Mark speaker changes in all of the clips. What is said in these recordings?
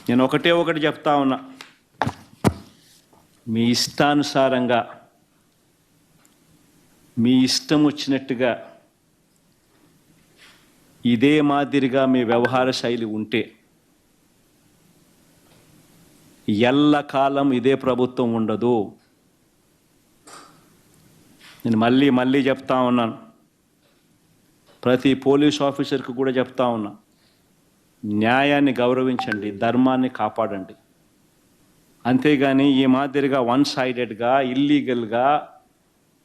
Speaker 1: నేను ఒకటి చెప్తా ఉన్నా, మీ ఇష్టానుసారంగా మీ ఇష్టం వచ్చినట్టుగా ఇదే మాదిరిగా మీ వ్యవహార శైలి ఉంటే ఎల్లకాలం ఇదే ప్రభుత్వం ఉండదు. నేను మళ్ళీ చెప్తా ఉన్నాను, ప్రతి పోలీస్ ఆఫీసర్కి కూడా చెప్తా ఉన్నా, న్యాయాన్ని గౌరవించండి, ధర్మాన్ని కాపాడండి. అంతేగాని ఈ మాదిరిగా వన్ సైడెడ్గా ఇల్లీగల్గా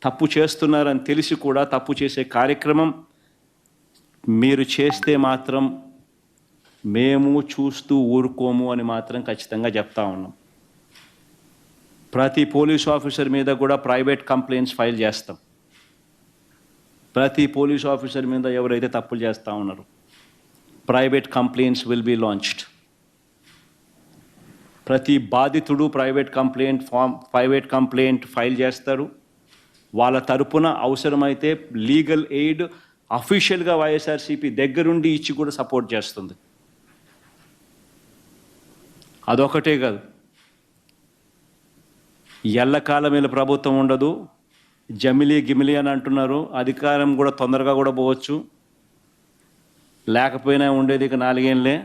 Speaker 1: తప్పు చేస్తున్నారని తెలిసి కూడా తప్పు చేసే కార్యక్రమం మీరు చేస్తే మాత్రం మేము చూస్తూ ఊరుకోము అని మాత్రం ఖచ్చితంగా చెప్తా ఉన్నాం. ప్రతి పోలీస్ ఆఫీసర్ మీద కూడా ప్రైవేట్ కంప్లైంట్స్ ఫైల్ చేస్తాం. ప్రతి పోలీస్ ఆఫీసర్ మీద ఎవరైతే తప్పులు చేస్తూ ఉన్నారో private complaints will be launched. ప్రతి బాధితుడు ప్రైవేట్ కంప్లైంట్ ఫైల్ చేస్తారు. వాళ్ళ తరపున అవసరమైతే లీగల్ ఎయిడ్ అఫీషియల్గా వైఎస్ఆర్సీపీ దగ్గరుండి ఇచ్చి కూడా సపోర్ట్ చేస్తుంది. అదొకటే కాదు, ఎల్లకాలం వీళ్ళ ప్రభుత్వం ఉండదు. గిమిలి అని అంటున్నారు, అధికారం కూడా తొందరగా కూడా పోవచ్చు, లేకపోయినా ఉండేది ఇక 4 ఏళ్ళే.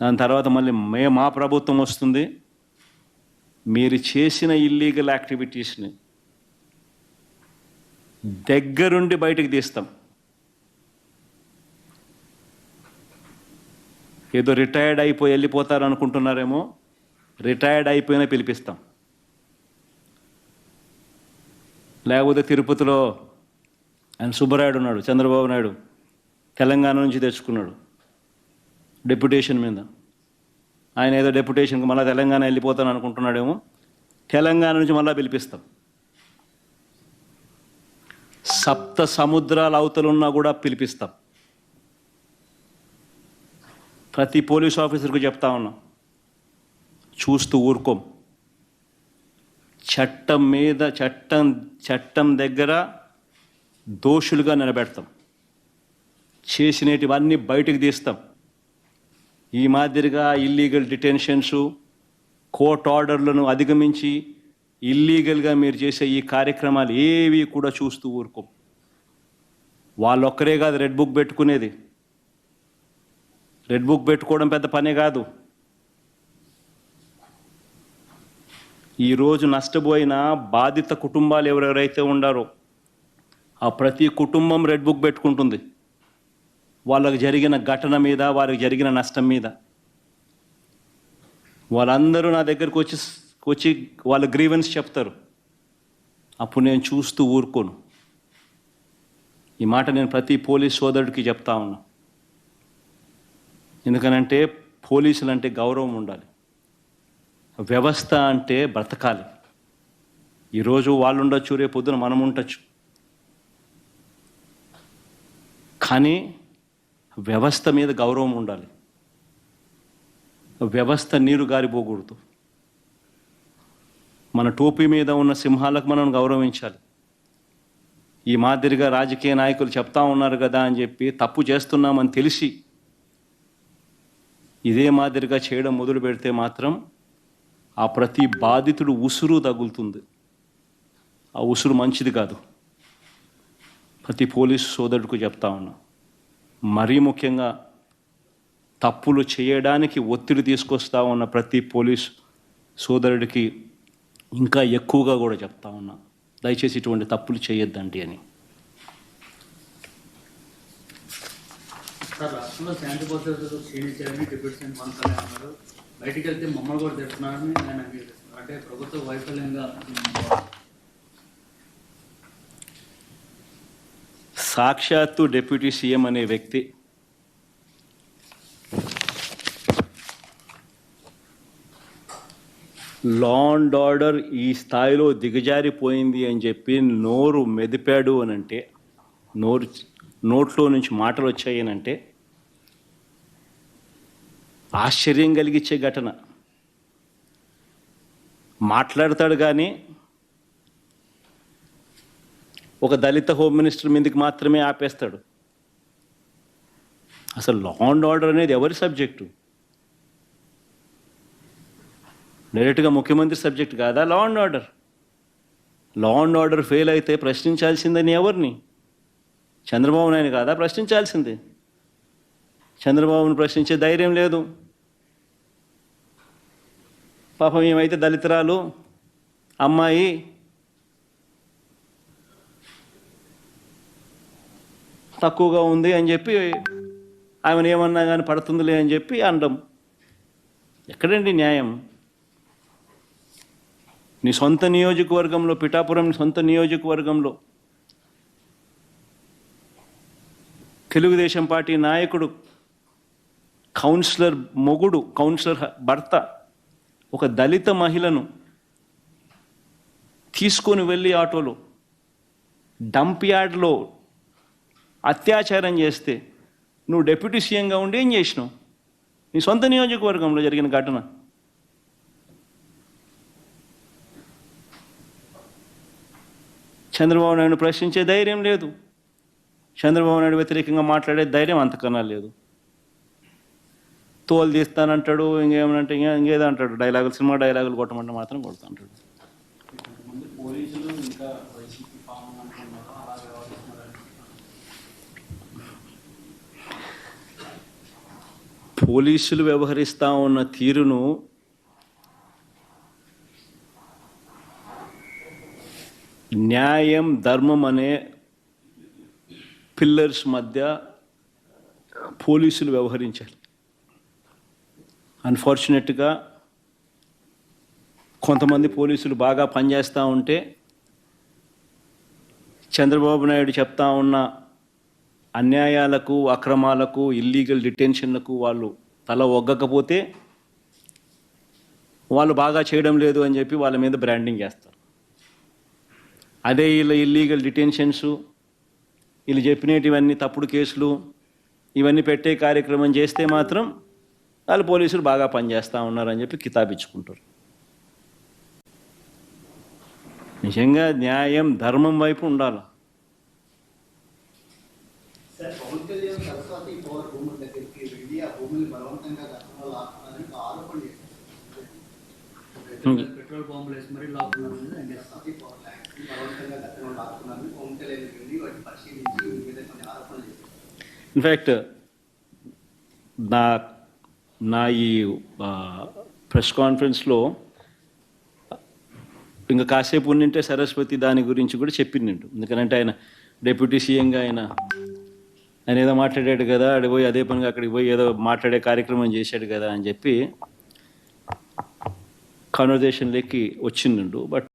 Speaker 1: దాని తర్వాత మళ్ళీ మా ప్రభుత్వం వస్తుంది. మీరు చేసిన ఇల్లీగల్ యాక్టివిటీస్ని దగ్గరుండి బయటకు తీస్తాం. ఏదో రిటైర్డ్ అయిపోయి వెళ్ళిపోతారు అనుకుంటున్నారేమో, రిటైర్డ్ అయిపోయినా పిలిపిస్తాం. లేకపోతే తిరుపతిలో ఆయన సుబ్బరాయుడు ఉన్నాడు, చంద్రబాబు నాయుడు తెలంగాణ నుంచి తెచ్చుకున్నాడు డెప్యుటేషన్ మీద. ఆయన ఏదో డెప్యుటేషన్కి మళ్ళీ తెలంగాణ వెళ్ళిపోతాను అనుకుంటున్నాడేమో, తెలంగాణ నుంచి మళ్ళీ పిలిపిస్తాం. 7 సముద్రాల అవతలున్నా కూడా పిలిపిస్తాం. ప్రతి పోలీస్ ఆఫీసర్కు చెప్తా ఉన్నాం, చూస్తూ ఊరుకోం. చట్టం దగ్గర దోషులుగా నిలబెడతాం. చేసినటివన్నీ బయటకు తీస్తాం. ఈ మాదిరిగా ఇల్లీగల్ డిటెన్షన్స్, కోర్ట్ ఆర్డర్లను అధిగమించి ఇల్లీగల్గా మీరు చేసే ఈ కార్యక్రమాలు ఏవి కూడా చూస్తూ ఊరుకోం. వాళ్ళొక్కరే కాదు రెడ్ బుక్ పెట్టుకునేది. రెడ్ బుక్ పెట్టుకోవడం పెద్ద పనే కాదు. ఈరోజు నష్టపోయిన బాధిత కుటుంబాలు ఎవరెవరైతే ఉండారో ఆ ప్రతి కుటుంబం రెడ్ బుక్ పెట్టుకుంటుంది. వాళ్ళకు జరిగిన ఘటన మీద, వారికి జరిగిన నష్టం మీద. వాళ్ళందరూ నా దగ్గరకు వచ్చి వాళ్ళ గ్రీవెన్స్ చెప్తారు. అప్పుడు నేను చూస్తూ ఊరుకోను. ఈ మాట నేను ప్రతి పోలీస్ సోదరుడికి చెప్తా ఉన్నా. ఎందుకనంటే పోలీసులు అంటే గౌరవం ఉండాలి, వ్యవస్థ అంటే బ్రతకాలి. ఈరోజు వాళ్ళు ఉండొచ్చు, రేపు పొద్దున మనం ఉండొచ్చు, కానీ వ్యవస్థ మీద గౌరవం ఉండాలి. వ్యవస్థ నీరు గారిపోకూడదు. మన టోపీ మీద ఉన్న సింహాలకు మనం గౌరవించాలి. ఈ మాదిరిగా రాజకీయ నాయకులు చెప్తా ఉన్నారు కదా అని చెప్పి తప్పు చేస్తున్నామని తెలిసి ఇదే మాదిరిగా చేయడం మొదలు పెడితే మాత్రం ఆ ప్రతి బాధితుడు ఉసురు తగులుతుంది. ఆ ఉసురు మంచిది కాదు. ప్రతి పోలీసు సోదరుడికి చెప్తా ఉన్నా, మరీ ముఖ్యంగా తప్పులు చేయడానికి ఒత్తిడి తీసుకొస్తా ఉన్న ప్రతి పోలీస్ సోదరుడికి ఇంకా ఎక్కువగా కూడా చెప్తా ఉన్నా, దయచేసి ఇటువంటి తప్పులు చేయొద్దండి అని.
Speaker 2: సార్, రాష్ట్రంలో శాంతి భద్రతలు క్షీణించారని డిప్యూటీ సీఎం పవన్ కళ్యాణ్ అన్నారు. బయటికి వెళ్తే మమ్మల్ని కూడా తెస్తున్నారని ఆయన అంగీకరిస్తున్నారు. అంటే ప్రభుత్వ వైఫల్యంగా
Speaker 1: సాక్షాత్తు డిప్యూటీ సీఎం అనే వ్యక్తి లా అండ్ ఆర్డర్ ఈ స్థాయిలో దిగజారిపోయింది అని చెప్పి నోరు మెదిపాడు అని అంటే, నోట్లో నుంచి మాటలు వచ్చాయనంటే ఆశ్చర్యం కలిగించే ఘటన. మాట్లాడతాడు కానీ ఒక దళిత హోమ్ మినిస్టర్ మీదకి మాత్రమే ఆపేస్తాడు. అసలు లా అండ్ ఆర్డర్ అనేది ఎవరి సబ్జెక్టు? డైరెక్ట్గా ముఖ్యమంత్రి సబ్జెక్ట్ కాదా law and order? Law and order fail అయితే ప్రశ్నించాల్సిందని ఎవరిని? చంద్రబాబు నాయుడు కాదా ప్రశ్నించాల్సింది? చంద్రబాబును ప్రశ్నించే ధైర్యం లేదు. పాపం ఏమైతే దళితురాలు అమ్మాయి తక్కువగా ఉంది అని చెప్పి ఆమెను ఏమన్నా కానీ పడుతుందిలే అని చెప్పి అనడం ఎక్కడండి న్యాయం? నీ సొంత నియోజకవర్గంలో, పిఠాపురం సొంత నియోజకవర్గంలో తెలుగుదేశం పార్టీ నాయకుడు, కౌన్సిలర్ మొగుడు, కౌన్సిలర్ భర్త ఒక దళిత మహిళను తీసుకొని వెళ్ళి ఆటోలో డంప్ యార్డ్లో అత్యాచారం చేస్తే నువ్వు డిప్యూటీ సీఎంగా ఉండి ఏం చేసినావు? నీ సొంత నియోజకవర్గంలో జరిగిన ఘటన. చంద్రబాబు నాయుడు ప్రశ్నించే ధైర్యం లేదు. చంద్రబాబు నాయుడు వ్యతిరేకంగా మాట్లాడే ధైర్యం అంతకన్నా లేదు. తోలు తీస్తానంటాడు, ఇంకేమనంటే ఇంకేదో అంటాడు, డైలాగులు, సినిమా డైలాగులు కొట్టమంటే మాత్రం కొడతా అంటాడు.
Speaker 2: పోలీసులు ఇంకా వైసీపీ పాలన అనుకున్నారో అలా వ్యవహరిస్తున్నారని.
Speaker 1: పోలీసులు వ్యవహరిస్తూ ఉన్న తీరును న్యాయం, ధర్మం అనే పిల్లర్స్ మధ్య పోలీసులు వ్యవహరించాలి. అన్ఫార్చునేట్గా కొంతమంది పోలీసులు బాగా పనిచేస్తూ ఉంటే చంద్రబాబు నాయుడు చెప్తా ఉన్న అన్యాయాలకు, అక్రమాలకు, ఇల్లీగల్ డిటెన్షన్లకు వాళ్ళు తల ఒగ్గకపోతే వాళ్ళు బాగా చేయడం లేదు అని చెప్పి వాళ్ళ మీద బ్రాండింగ్ చేస్తారు. అదే వీళ్ళ ఇల్లీగల్ డిటెన్షన్స్, వీళ్ళు చెప్పినటివన్నీ తప్పుడు కేసులు, ఇవన్నీ పెట్టే కార్యక్రమం చేస్తే మాత్రం వాళ్ళు పోలీసులు బాగా పనిచేస్తూ ఉన్నారని చెప్పి కితాబిచ్చుకుంటారు. నిజంగా న్యాయం, ధర్మం వైపు ఉండాలి.
Speaker 3: సార్, పవన్ కళ్యాణ్ సరస్వతి పవర్ భూముల దగ్గరికి వెళ్ళి ఆ భూములు బలవంతంగా గతంలో లాక్కున్నారని ఆరోపణ చేశారు.
Speaker 2: పెట్రోల్ బాంబులు వేసి మరీ లాక్కున్నారు.
Speaker 3: సరస్వతి పవర్ ల్యాండ్స్ బలవంతంగా గతంలో లాక్కున్నారని పవన్ కళ్యాణ్ వెళ్ళి వాటిని పరిశీలించి మీద కొన్ని ఆరోపణలు చేశారు.
Speaker 1: ఇన్ఫ్యాక్ట్ నా ఈ ప్రెస్ కాన్ఫరెన్స్లో ఇంకా కాసేపు ఉండింటే సరస్వతి దాని గురించి కూడా చెప్పిండు. ఎందుకంటే ఆయన డిప్యూటీ సీఎంగా ఆయన ఏదో మాట్లాడాడు కదా, అక్కడికి పోయి అదే పనిగా అక్కడికి పోయి ఏదో మాట్లాడే కార్యక్రమం చేశాడు కదా అని చెప్పి కాన్వర్జేషన్లోకి వచ్చిండు. బట్